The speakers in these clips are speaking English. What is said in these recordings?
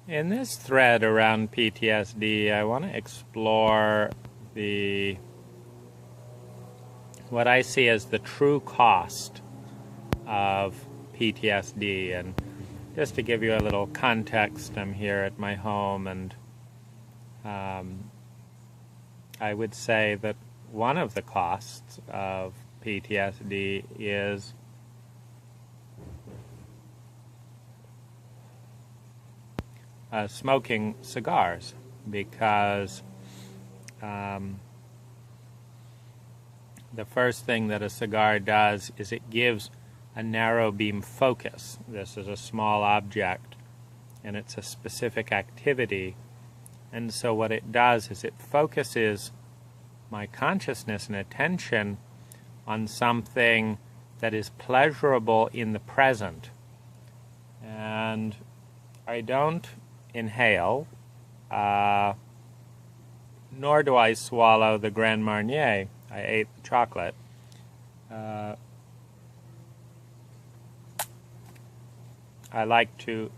In this thread around PTSD, I want to explore what I see as the true cost of PTSD. And just to give you a little context, I'm here at my home, and I would say that one of the costs of PTSD is smoking cigars, because the first thing that a cigar does is it gives a narrow beam focus. This is a small object, and it's a specific activity. And so what it does is it focuses my consciousness and attention on something that is pleasurable in the present. And I don't inhale, nor do I swallow the Grand Marnier. I ate the chocolate. I like to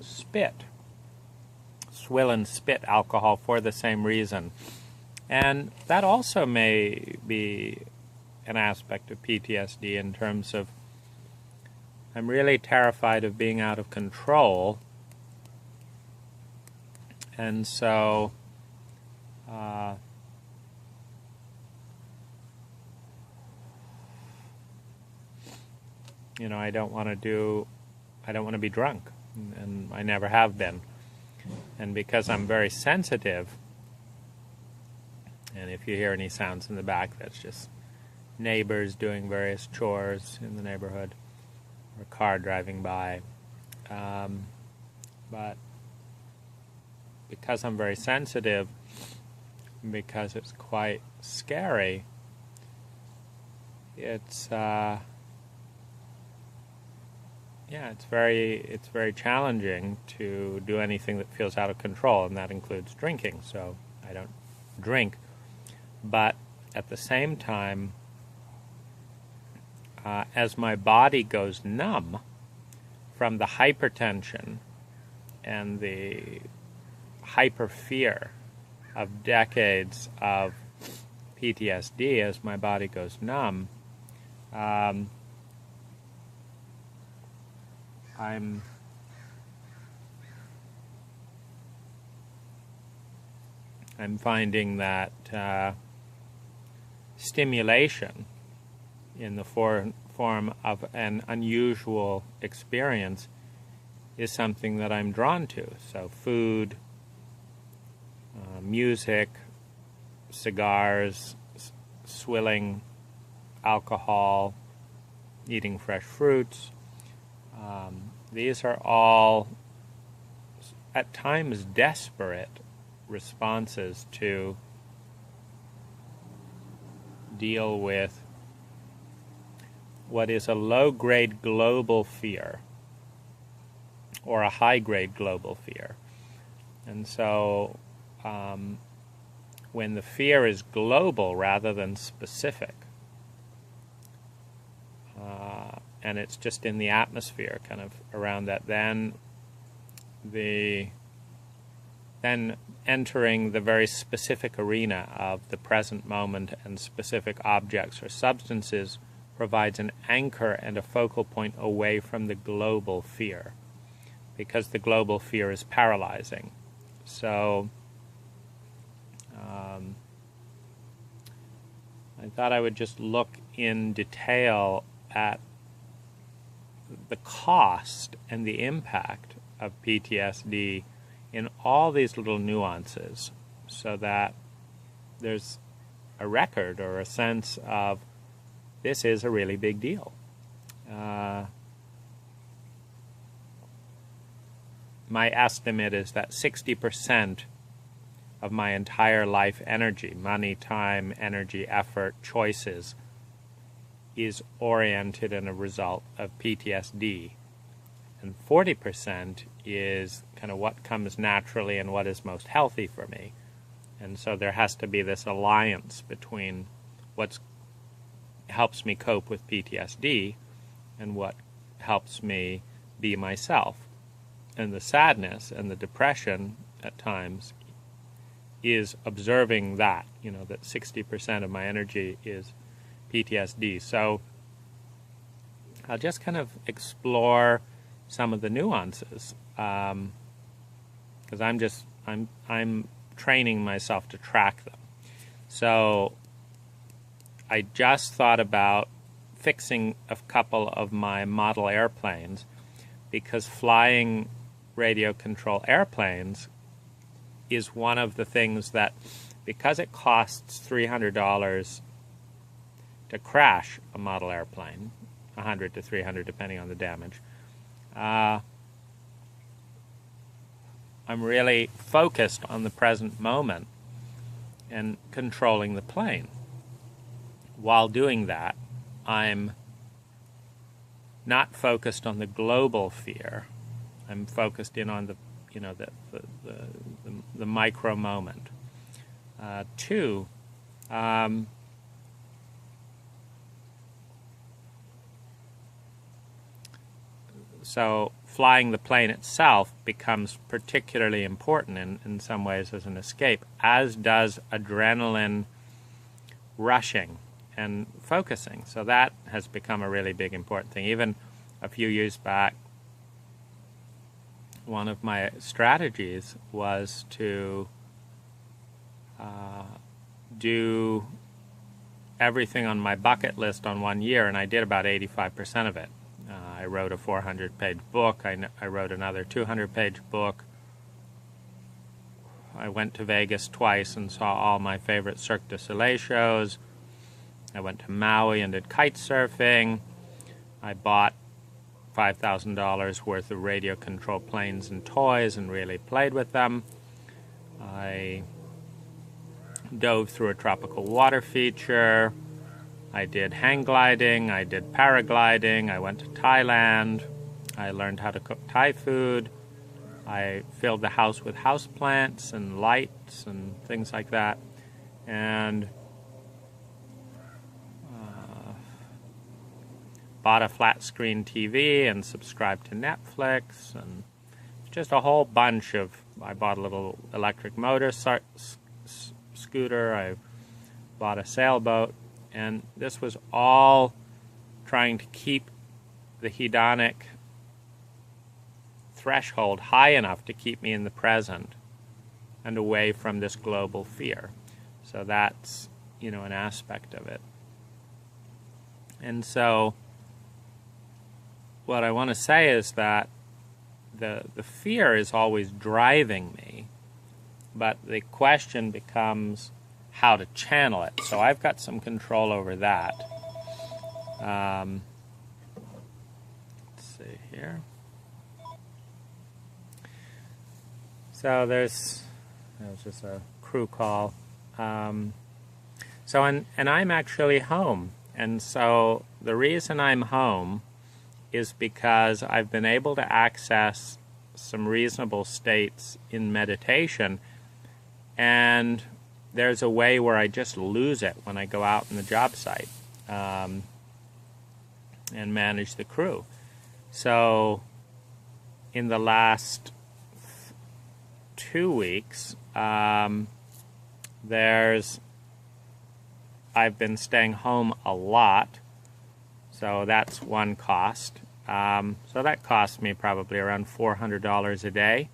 swill and spit alcohol for the same reason. And that also may be an aspect of PTSD in terms of I'm really terrified of being out of control. And so I don't want to be drunk, and I never have been. And because I'm very sensitive, and if you hear any sounds in the back, that's just neighbors doing various chores in the neighborhood, or a car driving by. But because I'm very sensitive, because it's quite scary, it's very challenging to do anything that feels out of control, and that includes drinking. So I don't drink, but at the same time, as my body goes numb from the hypertension and the hyper fear of decades of PTSD, as my body goes numb, I'm finding that stimulation in the form of an unusual experience is something that I'm drawn to. So food, music, cigars, swilling alcohol, eating fresh fruits. These are all, at times, desperate responses to deal with what is a low-grade global fear or a high-grade global fear. And so when the fear is global rather than specific, and it's just in the atmosphere kind of around that, then entering the very specific arena of the present moment and specific objects or substances provides an anchor and a focal point away from the global fear, because the global fear is paralyzing. So I thought I would just look in detail at the cost and the impact of PTSD in all these little nuances, so that there's a record or a sense of this is a really big deal. My estimate is that 60% of my entire life energy, money, time, energy, effort, choices, is oriented in a result of PTSD. And 40% is kind of what comes naturally and what is most healthy for me. And so there has to be this alliance between what helps me cope with PTSD and what helps me be myself. and the sadness and the depression at times is observing that, that 60% of my energy is PTSD. So I'll just kind of explore some of the nuances, because I'm training myself to track them. So I just thought about fixing a couple of my model airplanes, because flying radio control airplanes is one of the things that, because it costs $300 to crash a model airplane, 100 to 300 depending on the damage, I'm really focused on the present moment and controlling the plane. While doing that, I'm not focused on the global fear. I'm focused in on the micro moment. Two, so flying the plane itself becomes particularly important in some ways as an escape, as does adrenaline rushing and focusing. So that has become a really big important thing. Even a few years back, one of my strategies was to do everything on my bucket list on 1 year, and I did about 85% of it. I wrote a 400-page book. I wrote another 200-page book. I went to Vegas twice and saw all my favorite Cirque du Soleil shows. I went to Maui and did kite surfing. I bought $5,000 worth of radio control planes and toys and really played with them. I dove through a tropical water feature. I did hang gliding. I did paragliding. I went to Thailand. I learned how to cook Thai food. I filled the house with houseplants and lights and things like that. And bought a flat screen TV and subscribed to Netflix, and just a whole bunch of, I bought a little electric motor scooter, I bought a sailboat, and this was all trying to keep the hedonic threshold high enough to keep me in the present and away from this global fear. So that's, an aspect of it. And so what I want to say is that the fear is always driving me, but the question becomes how to channel it. So I've got some control over that. Let's see here. So that was just a crew call. And I'm actually home. And so the reason I'm home is because I've been able to access some reasonable states in meditation, and there's a way where I just lose it when I go out in the job site and manage the crew. So in the last 2 weeks, I've been staying home a lot, so that's one cost. So that cost me probably around $400 a day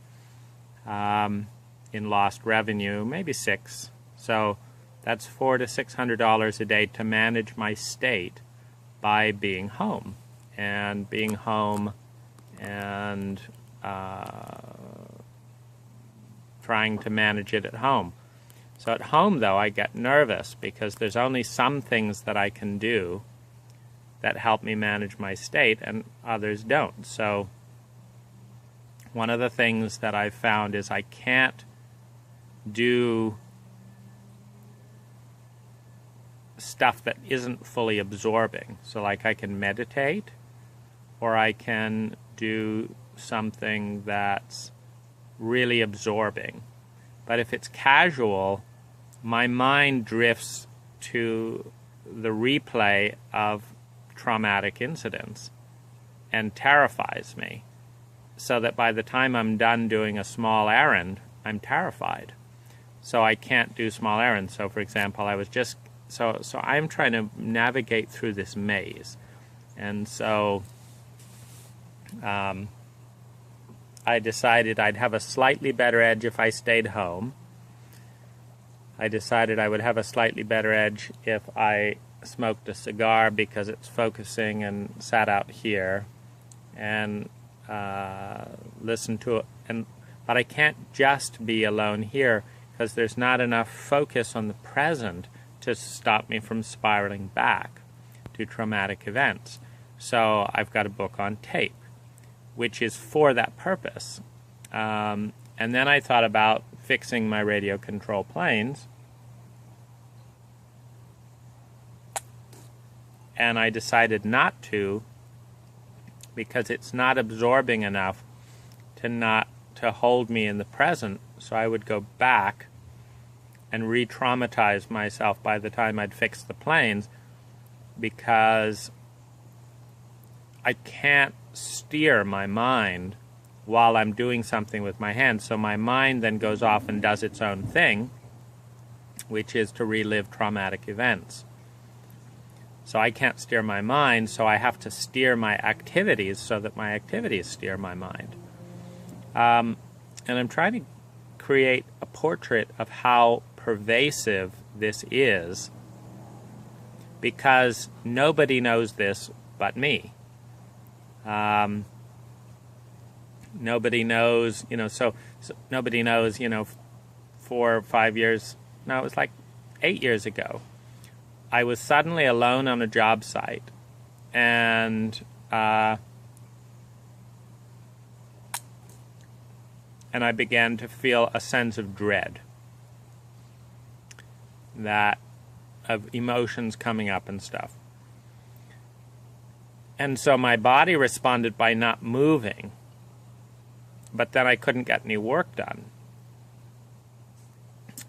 in lost revenue, maybe $600. So that's $400 to $600 a day to manage my state by being home and trying to manage it at home. So at home, though, I get nervous because there's only some things that I can do that help me manage my state, and others don't. So one of the things that I've found is I can't do stuff that isn't fully absorbing. So like I can meditate, or I can do something that's really absorbing. But if it's casual, my mind drifts to the replay of traumatic incidents and terrifies me. so that by the time I'm done doing a small errand, I'm terrified. So I can't do small errands. So, for example, I was just so I'm trying to navigate through this maze, and so I decided I'd have a slightly better edge if I stayed home. I decided I would have a slightly better edge if I smoked a cigar because it's focusing, and sat out here and listened to it. But I can't just be alone here because there's not enough focus on the present to stop me from spiraling back to traumatic events. So I've got a book on tape, which is for that purpose. And then I thought about fixing my radio control planes. And I decided not to, because it's not absorbing enough to hold me in the present. So I would go back and re-traumatize myself by the time I'd fixed the planes, because I can't steer my mind while I'm doing something with my hands. So my mind then goes off and does its own thing, which is to relive traumatic events. So I can't steer my mind, so I have to steer my activities so that my activities steer my mind. And I'm trying to create a portrait of how pervasive this is, because nobody knows this but me. Nobody knows, so nobody knows, 4 or 5 years, no, it was like 8 years ago. I was suddenly alone on a job site, and I began to feel a sense of dread, that of emotions coming up and stuff. And so my body responded by not moving, but then I couldn't get any work done.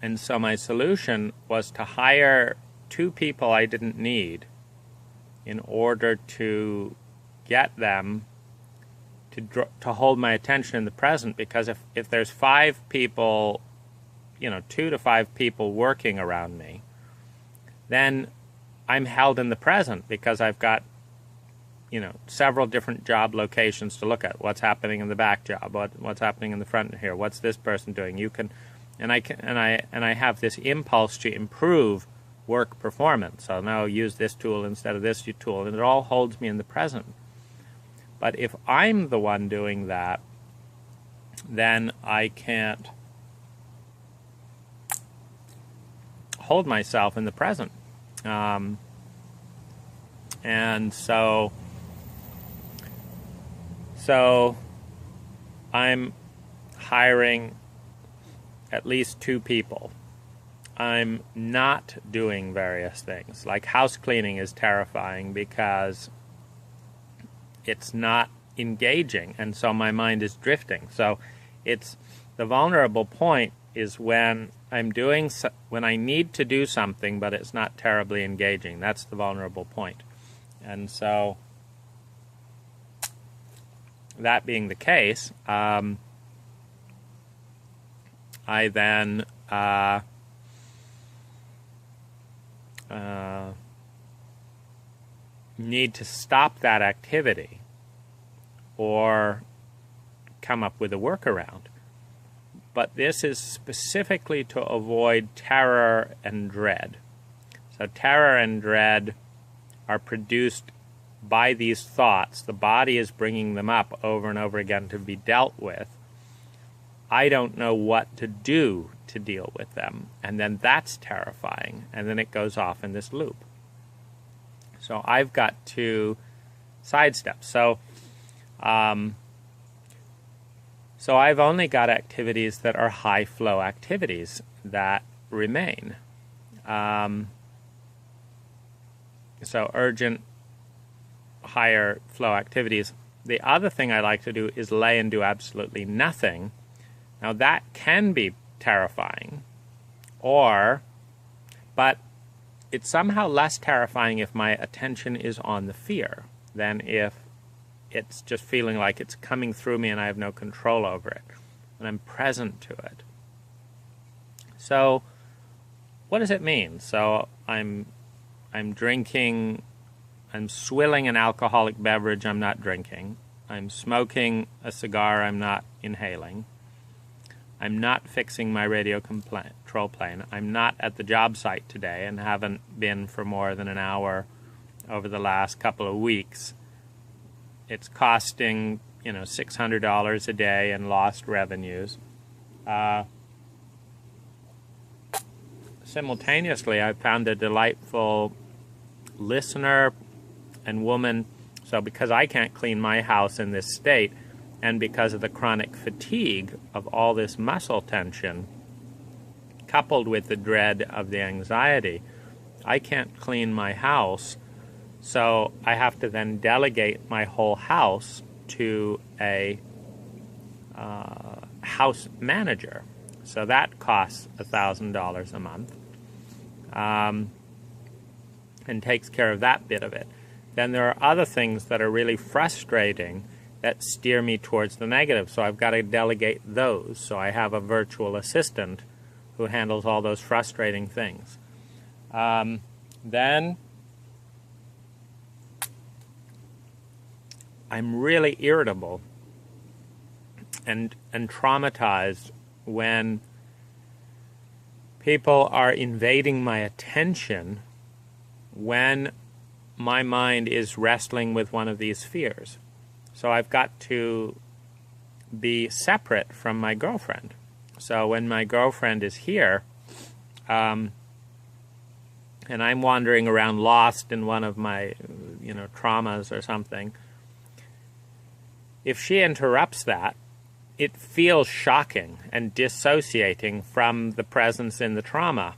And so my solution was to hire 2 people I didn't need in order to get them to hold my attention in the present, because if there's 5 people, 2 to 5 people working around me, then I'm held in the present because I've got several different job locations to look at. What's happening in the back job? What's happening in the front here? What's this person doing? I have this impulse to improve work performance. So now use this tool instead of this tool, and it all holds me in the present. But if I'm the one doing that, then I can't hold myself in the present. And so I'm hiring at least 2 people. I'm not doing various things. Like house cleaning is terrifying because it's not engaging, and so my mind is drifting. So it's the vulnerable point is when when I need to do something, but it's not terribly engaging. That's the vulnerable point. And so that being the case, I then need to stop that activity or come up with a workaround. But this is specifically to avoid terror and dread. So terror and dread are produced by these thoughts. The body is bringing them up over and over again to be dealt with. I don't know what to do to deal with them. And then that's terrifying. And then it goes off in this loop. So I've got to sidestep. So I've only got activities that are high flow activities that remain. So urgent, higher flow activities. The other thing I like to do is lay and do absolutely nothing. Now that can be terrifying, but it's somehow less terrifying if my attention is on the fear than if it's just feeling like it's coming through me and I have no control over it. And I'm present to it. So what does it mean? So I'm drinking, I'm swilling an alcoholic beverage I'm not drinking. I'm smoking a cigar I'm not inhaling. I'm not fixing my radio control plane. I'm not at the job site today and haven't been for more than an hour over the last couple of weeks. It's costing, $600 a day in lost revenues. Simultaneously, I found a delightful listener and woman. So because I can't clean my house in this state, and because of the chronic fatigue of all this muscle tension, coupled with the dread of the anxiety, I can't clean my house. So I have to then delegate my whole house to a house manager. So that costs $1,000 a month, and takes care of that bit of it. Then there are other things that are really frustrating that steer me towards the negative. So I've got to delegate those. So I have a virtual assistant who handles all those frustrating things. Then I'm really irritable and traumatized when people are invading my attention when my mind is wrestling with one of these fears. So I've got to be separate from my girlfriend. So when my girlfriend is here, and I'm wandering around lost in one of my, traumas or something, if she interrupts that, it feels shocking and dissociating from the presence in the trauma.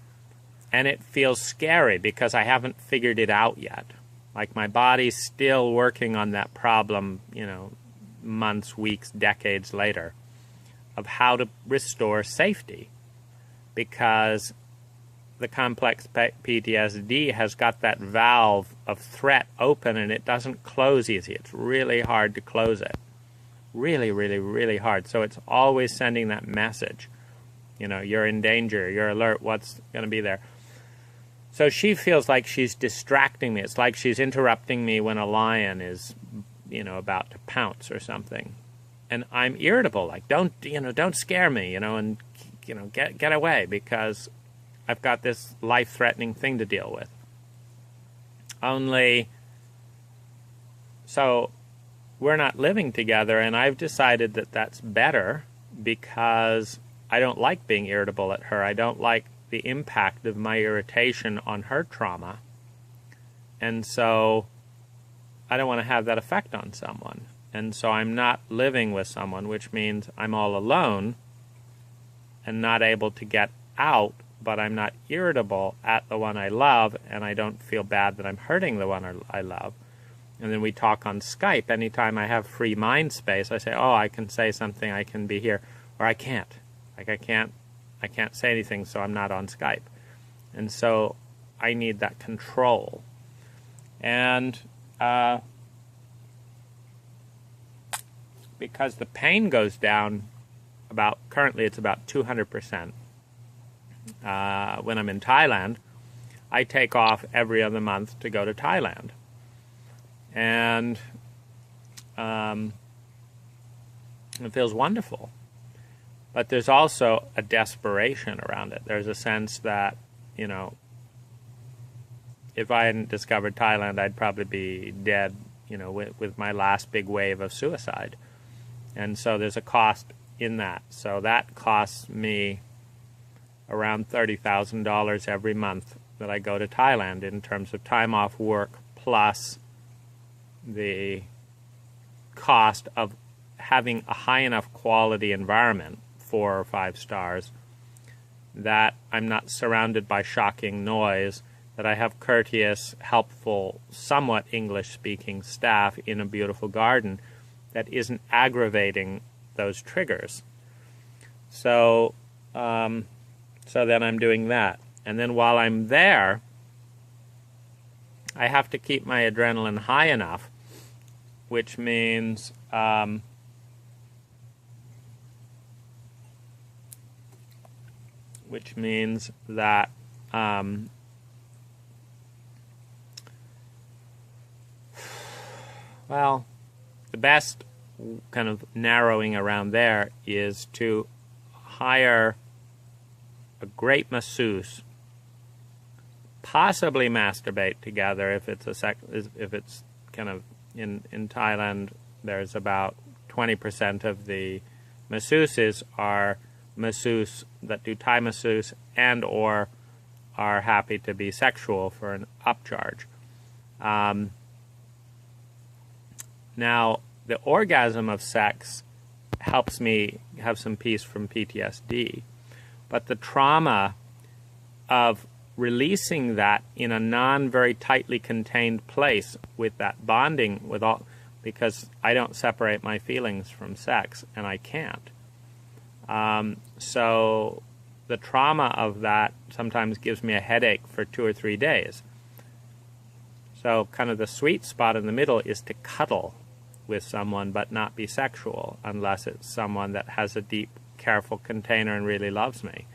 And it feels scary because I haven't figured it out yet. Like my body's still working on that problem, months, weeks, decades later, of how to restore safety. Because the complex PTSD has got that valve of threat open and it doesn't close easy. It's really hard to close it. Really, really, really hard. So it's always sending that message. You're in danger, you're alert, what's going to be there. So she feels like she's distracting me. It's like she's interrupting me when a lion is, about to pounce or something. And I'm irritable, like, don't scare me, and, get away, because I've got this life-threatening thing to deal with. So we're not living together, and I've decided that that's better because I don't like being irritable at her. I don't like the impact of my irritation on her trauma. And so I don't want to have that effect on someone. And so I'm not living with someone, which means I'm all alone and not able to get out, but I'm not irritable at the one I love, and I don't feel bad that I'm hurting the one I love. And then we talk on Skype. Anytime I have free mind space, I say, I can say something, I can be here, or I can't. Like I can't say anything, so I'm not on Skype. And so I need that control. And because the pain goes down currently it's about 200%. When I'm in Thailand, I take off every other month to go to Thailand. And it feels wonderful. But there's also a desperation around it. There's a sense that, if I hadn't discovered Thailand, I'd probably be dead, with my last big wave of suicide. And so there's a cost in that. So that costs me around $30,000 every month that I go to Thailand in terms of time off work, plus the cost of having a high enough quality environment, 4 or 5 stars, that I'm not surrounded by shocking noise, that I have courteous, helpful, somewhat English-speaking staff in a beautiful garden that isn't aggravating those triggers. So then I'm doing that. And then while I'm there, I have to keep my adrenaline high enough which means that well, the best kind of narrowing around there is to hire a great masseuse, possibly masturbate together if it's if it's kind of in Thailand. There's about 20% of the masseuses are masseuse that do Thai masseuse and or are happy to be sexual for an upcharge. Now, the orgasm of sex helps me have some peace from PTSD, but the trauma of releasing that in a non-very tightly contained place with that bonding with all, because I don't separate my feelings from sex, and I can't. So the trauma of that sometimes gives me a headache for 2 or 3 days. So kind of the sweet spot in the middle is to cuddle with someone but not be sexual, unless it's someone that has a deep, careful container and really loves me,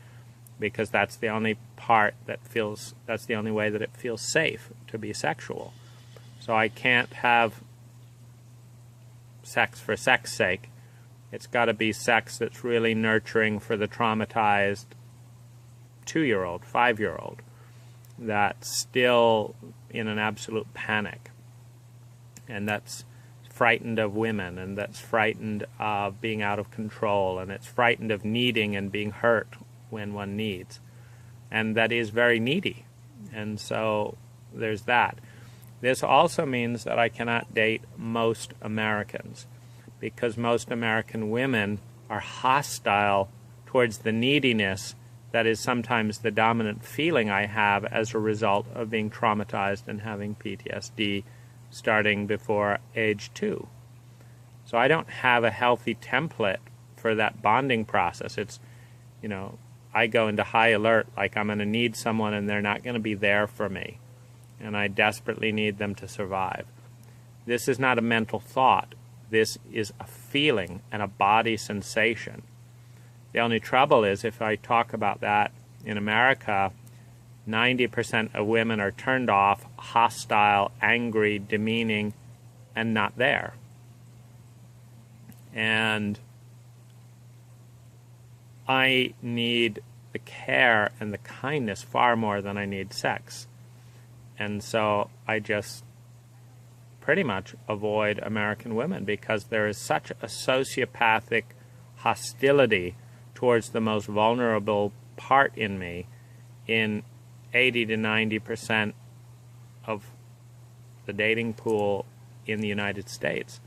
because that's the only part that feels, that's the only way that it feels safe to be sexual. So I can't have sex for sex sake. It's got to be sex that's really nurturing for the traumatized 2-year-old, 5-year-old that's still in an absolute panic, and that's frightened of women, and that's frightened of being out of control, and it's frightened of needing and being hurt when one needs, and that is very needy. And so there's that. This also means that I cannot date most Americans, because most American women are hostile towards the neediness that is sometimes the dominant feeling I have as a result of being traumatized and having PTSD starting before age 2. So I don't have a healthy template for that bonding process. It's, you know, I go into high alert, like I'm going to need someone and they're not going to be there for me, and I desperately need them to survive. This is not a mental thought. This is a feeling and a body sensation. The only trouble is, if I talk about that in America, 90% of women are turned off, hostile, angry, demeaning, and not there. And I need the care and the kindness far more than I need sex. And so I just pretty much avoid American women, because there is such a sociopathic hostility towards the most vulnerable part in me in 80 to 90% of the dating pool in the United States,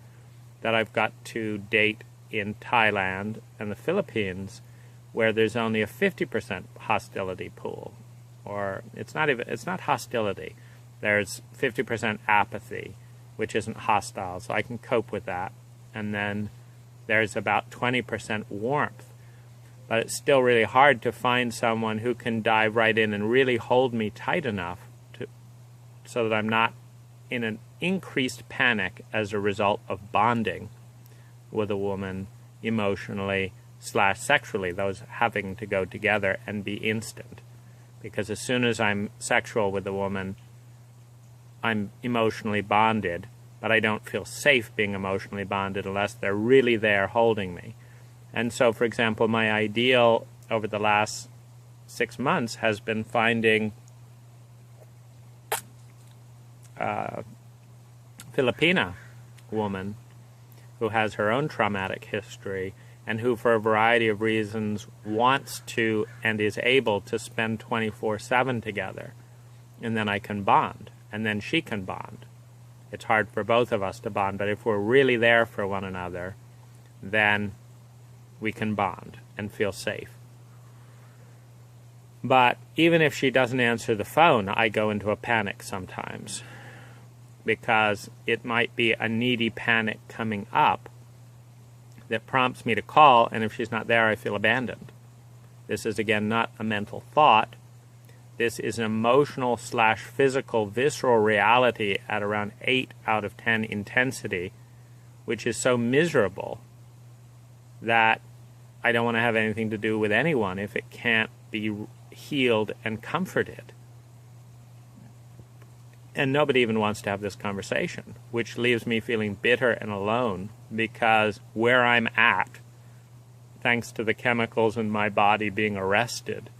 that I've got to date in Thailand and the Philippines, where there's only a 50% hostility pool. Or it's not hostility. There's 50% apathy, which isn't hostile, so I can cope with that. And then there's about 20% warmth. But it's still really hard to find someone who can dive right in and really hold me tight enough so that I'm not in an increased panic as a result of bonding with a woman emotionally / sexually, those having to go together and be instant. Because as soon as I'm sexual with a woman, I'm emotionally bonded, but I don't feel safe being emotionally bonded unless they're really there holding me. And so, for example, my ideal over the last 6 months has been finding a Filipina woman who has her own traumatic history and who, for a variety of reasons, wants to and is able to spend 24/7 together. And then I can bond, and then she can bond. It's hard for both of us to bond, but if we're really there for one another, then we can bond and feel safe. But even if she doesn't answer the phone, I go into a panic sometimes, because it might be a needy panic coming up that prompts me to call, and if she's not there, I feel abandoned. This is, again, not a mental thought. This is an emotional / physical, visceral reality at around 8 out of 10 intensity which is so miserable that I don't want to have anything to do with anyone if it can't be healed and comforted. And nobody even wants to have this conversation, which leaves me feeling bitter and alone, because where I'm at, thanks to the chemicals in my body being arrested,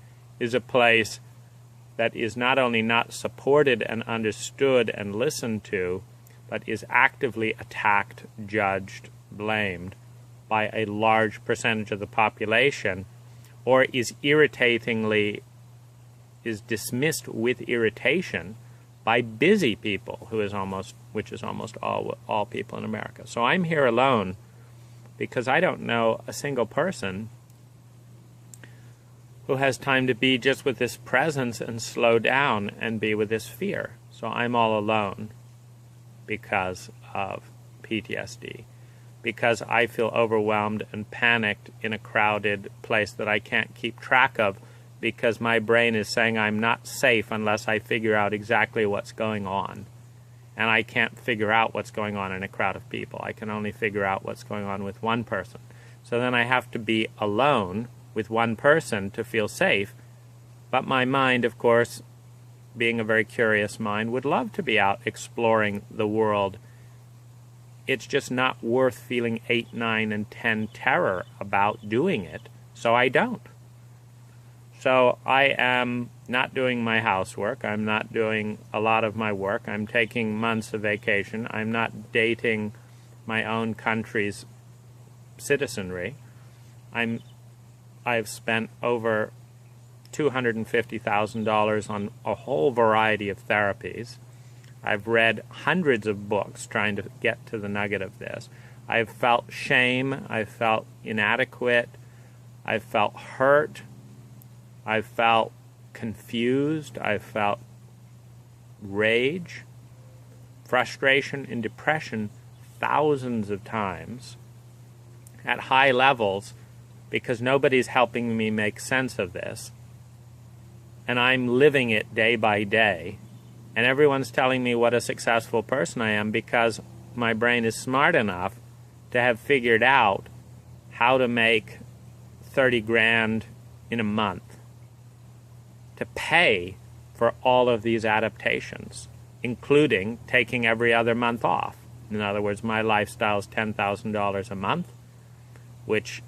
is a place that is not only not supported and understood and listened to, but is actively attacked, judged, blamed by a large percentage of the population, or is dismissed with irritation by busy people, which is almost all people in America. So I'm here alone because I don't know a single person who has time to be just with this presence and slow down and be with this fear. So I'm all alone because of PTSD, because I feel overwhelmed and panicked in a crowded place that I can't keep track of, because my brain is saying I'm not safe unless I figure out exactly what's going on. And I can't figure out what's going on in a crowd of people. I can only figure out what's going on with one person. So then I have to be alone with one person to feel safe. But my mind, of course, being a very curious mind, would love to be out exploring the world. It's just not worth feeling 8, 9, and 10 terror about doing it, so I don't. So I am not doing my housework. I'm not doing a lot of my work. I'm taking months of vacation. I'm not dating my own country's citizenry. I've spent over $250,000 on a whole variety of therapies. I've read hundreds of books trying to get to the nugget of this. I've felt shame. I've felt inadequate. I've felt hurt. I've felt confused. I've felt rage, frustration, and depression thousands of times at high levels, because nobody's helping me make sense of this. And I'm living it day by day. And everyone's telling me what a successful person I am, because my brain is smart enough to have figured out how to make 30 grand in a month, to pay for all of these adaptations, including taking every other month off. In other words, my lifestyle is $10,000 a month, which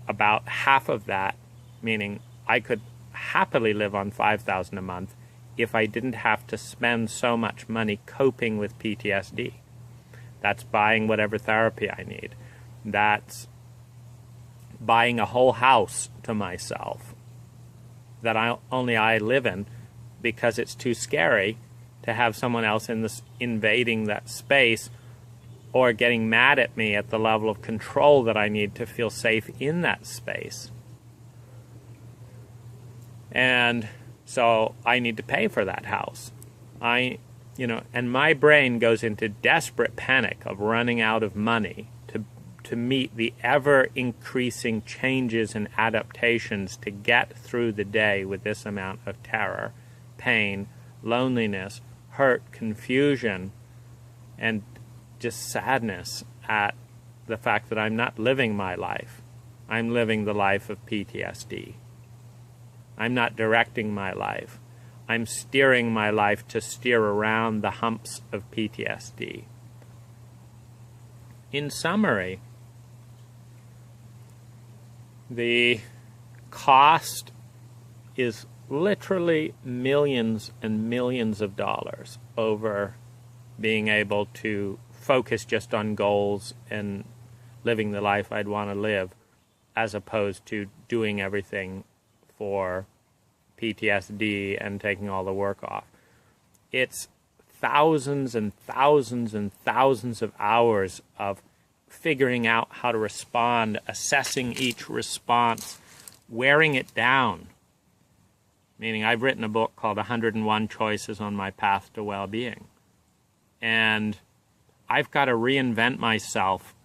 about half of that, meaning I could happily live on $5,000 a month if I didn't have to spend so much money coping with PTSD. That's buying whatever therapy I need. That's buying a whole house to myself that only I live in, because it's too scary to have someone else invading that space or getting mad at me at the level of control that I need to feel safe in that space. And so I need to pay for that house. And my brain goes into desperate panic of running out of money to meet the ever-increasing changes and adaptations to get through the day with this amount of terror, pain, loneliness, hurt, confusion, and just sadness at the fact that I'm not living my life. I'm living the life of PTSD. I'm not directing my life. I'm steering my life to steer around the humps of PTSD. In summary, the cost is literally millions and millions of dollars over being able to focus just on goals and living the life I'd want to live, as opposed to doing everything for PTSD and taking all the work off. It's thousands and thousands and thousands of hours of figuring out how to respond, assessing each response, wearing it down. Meaning, I've written a book called 101 Choices on My Path to Well-Being. And I've got to reinvent myself.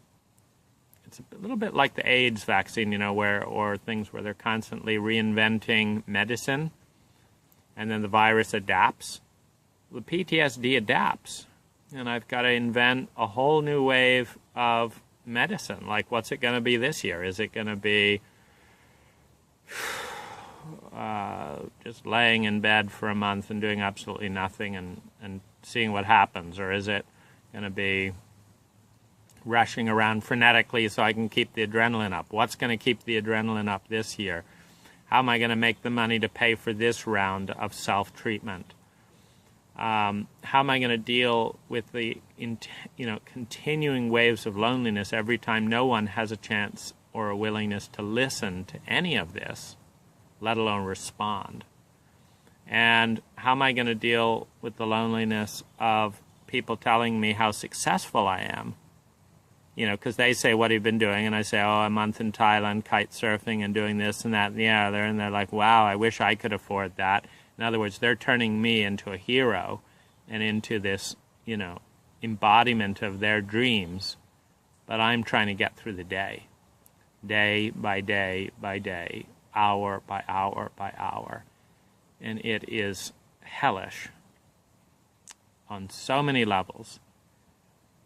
It's a little bit like the AIDS vaccine, or things where they're constantly reinventing medicine, and then the virus adapts. The PTSD adapts, and I've got to invent a whole new wave of medicine. Like, what's it going to be this year? Is it going to be just laying in bed for a month and doing absolutely nothing and seeing what happens? Or is it going to be rushing around frenetically so I can keep the adrenaline up? What's going to keep the adrenaline up this year? How am I going to make the money to pay for this round of self-treatment? How am I going to deal with the continuing waves of loneliness every time no one has a chance or a willingness to listen to any of this, let alone respond? And how am I going to deal with the loneliness of people telling me how successful I am? Because they say, what have you been doing? And I say, a month in Thailand, kite surfing and doing this and that and the other. And they're like, wow, I wish I could afford that. In other words, they're turning me into a hero and into this, embodiment of their dreams. But I'm trying to get through the day by day by day, hour by hour by hour. And it is hellish on so many levels,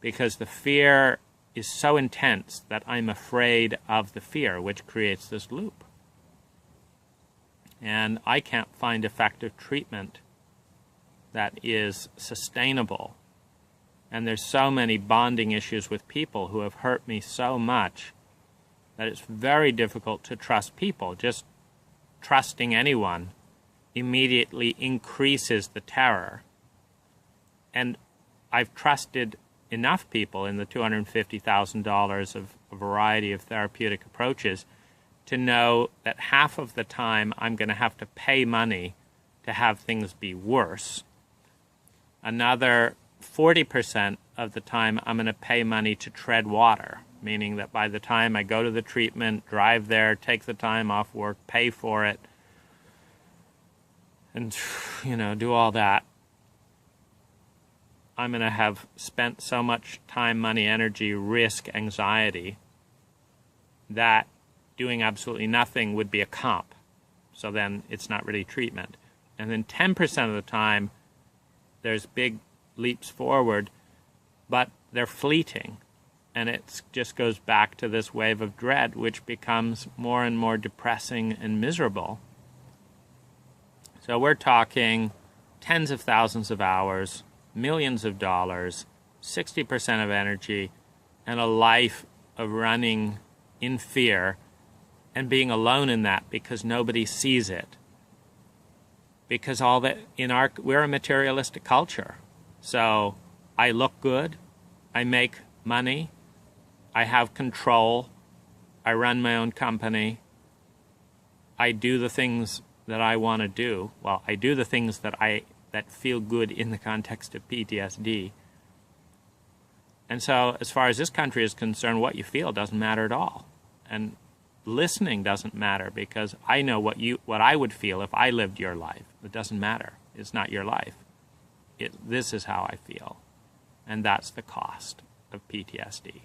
because the fear is so intense that I'm afraid of the fear, which creates this loop. And I can't find effective treatment that is sustainable. And there's so many bonding issues with people who have hurt me so much that it's very difficult to trust people. Just trusting anyone immediately increases the terror. And I've trusted enough people in the $250,000 of a variety of therapeutic approaches to know that half of the time I'm going to have to pay money to have things be worse. Another 40% of the time I'm going to pay money to tread water, meaning that by the time I go to the treatment, drive there, take the time off work, pay for it, and, do all that, I'm going to have spent so much time, money, energy, risk, anxiety, that doing absolutely nothing would be a comp. So then it's not really treatment. And then 10% of the time, there's big leaps forward, but they're fleeting. And it just goes back to this wave of dread, which becomes more and more depressing and miserable. So we're talking tens of thousands of hours, millions of dollars, 60% of energy, and a life of running in fear and being alone in that because nobody sees it. Because all that we're a materialistic culture. So I look good, I make money, I have control, I run my own company, I do the things that I want to do. Well, I do the things that feel good in the context of PTSD. And so as far as this country is concerned, what you feel doesn't matter at all. And listening doesn't matter, because I know what I would feel if I lived your life. It doesn't matter. It's not your life. This is how I feel. And that's the cost of PTSD.